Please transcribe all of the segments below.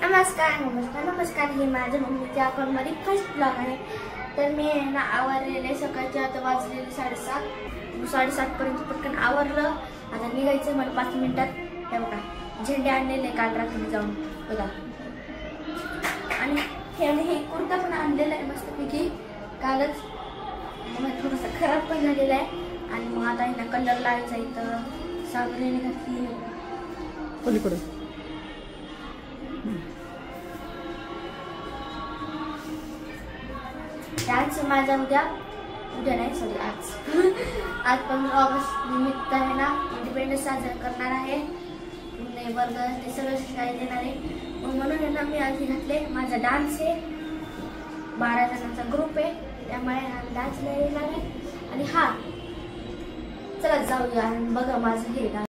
नमस्कार हे माझ्या मम्मीच्या अकाउंटमध्ये फर्स्ट ब्लॉग आहे। तर मी ना आवरलेले सकाळचे आता वाजलेले 7:30 पर्यंत पटकन आवरलं। आता निघायचं मला 5 मिनिटात। हे बघा झेंडे आणलेले काल रात्री जाऊन बघा, आणि हे कुर्ता पण आणलेला आहे मस्तपैकी कालच, मग थोडासा खराब पण झालेला आहे। आणि मग आता हिला कलर लावायचा इथं साबणेने घातली पलीकडे। आज माझा उद्या नाही सॉरी आज 15 ऑगस्ट निमित्त आहे ना, इंडिपेंडन्स साजरा करणार आहे। वर्ग ते सगळं शिकायला देणार आहे, मग म्हणून ना मी आधी घातले। माझा डान्स आहे, 12 जणांचा ग्रुप आहे, त्यामुळे डान्सला येणार आहे। आणि हा चला जाऊया आणि बघा माझं हे डान्स।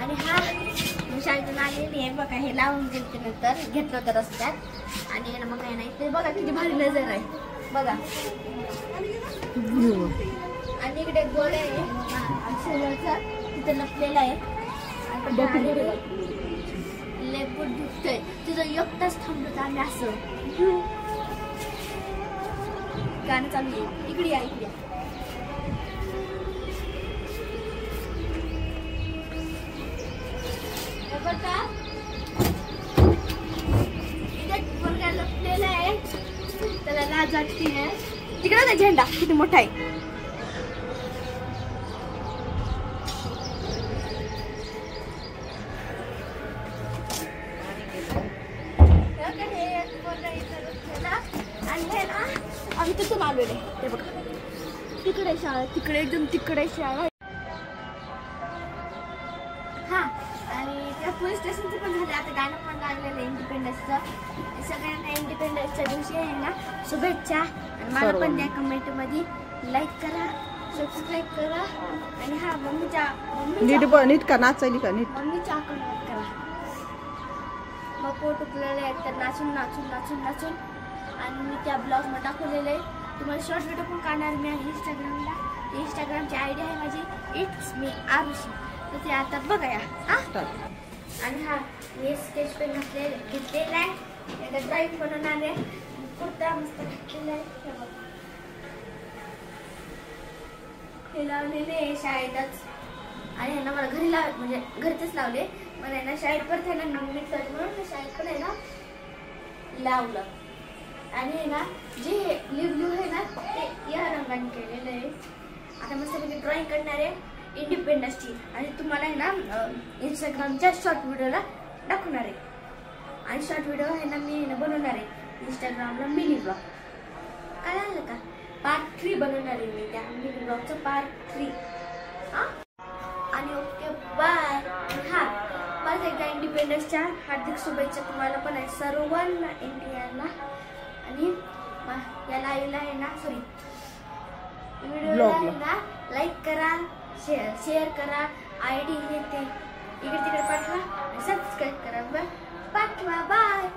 आणि हा शाळेतून आलेली आहे बघा, हे लावून गेलते नंतर घेतलं होतं रस्त्यात। आणि मग काय नाही ते बघा किती भारी नजर आहे बघा। आणि इकडे गोळे आहे शेजारचा, तिथं लपलेला आहे। लेपूट दुखतंय तिथं एकटाच थांबलो आम्ही असं, गाणं चालू आहे। इकडे या इकडे लपलेला आहे, त्याला लाज वाटते। तिकडे झेंडा किती मोठा आहे। आणि हे ना आम्ही तिथून आलेले ते बघा, तिकडे शाळा, तिकडे एकदम तिकडे शाळा. हा, आणि त्या पोलीस स्टेशनचं पण झालं. आता गाणं पण लागलेलं इंडिपेंडन्सचं. सगळ्यांना इंडिपेंडन्सच्या दिवशी आहे ना शुभेच्छा. आणि मला पण त्या कमेंटमध्ये लाईक करा, सबस्क्राईब करा. आणि हा मम्मीच्या नीट का नाचायली का नीट मम्मीच्या अकाउंटवर करा. मग फोटो उकलेले आहेत तर नाचून नाचून नाचून नाचून. आणि मी त्या ब्लॉगमध्ये दाखवलेलं आहे. तुम्हाला शॉर्ट व्हिडिओ पण काढणार मी आहे इंस्टाग्रामला. इंस्टाग्रामची आयडी आहे माझी इट्स मी आरुषी. तर ते आता बघा या. आणि हा मी स्केच पेन घेतलेला आहे. एकदा ड्रॉइंग बनवणार आहे. कुर्ता मस्त घातलेला आहे. हे लावलेले शाळेतच. आणि ह्यांना मला घरी म्हणजे घरचेच लावले. मला आहे ना शाळेत परत आहे ना नवीन कर म्हणून शाळेत पण आहे ना लावलं. आणि आहे ना जे लिव्ह आहे ना ते या रंगाने केलेलं आहे. आता मस्त मी ड्रॉइंग करणार आहे इंडिपेंडन्सची. आणि तुम्हाला आहे ना इंस्टाग्रामच्या शॉर्ट व्हिडिओला दाखवणार आहे. आणि शॉर्ट व्हिडिओ आहे ना मी बनवणार आहे इंस्टाग्रामला मिनी ब्लॉग. काय झालं का पार्ट 3 बनवणार आहे मी त्या मिनी ब्लॉगचं पार्ट 3. आणि ओके बाय. हा परत एकदा इंडिपेंडन्सच्या हार्दिक शुभेच्छा तुम्हाला पण आहे सर्वांना इंडियाला. आणि या लाईव्हला आहे ना सॉरी व्हिडिओला आहे ना लाईक करा, शेअर करा, आयडी हे ते इकडे तिकडे पाठवा, सबस्क्राईब करा, पाठवा. बाय.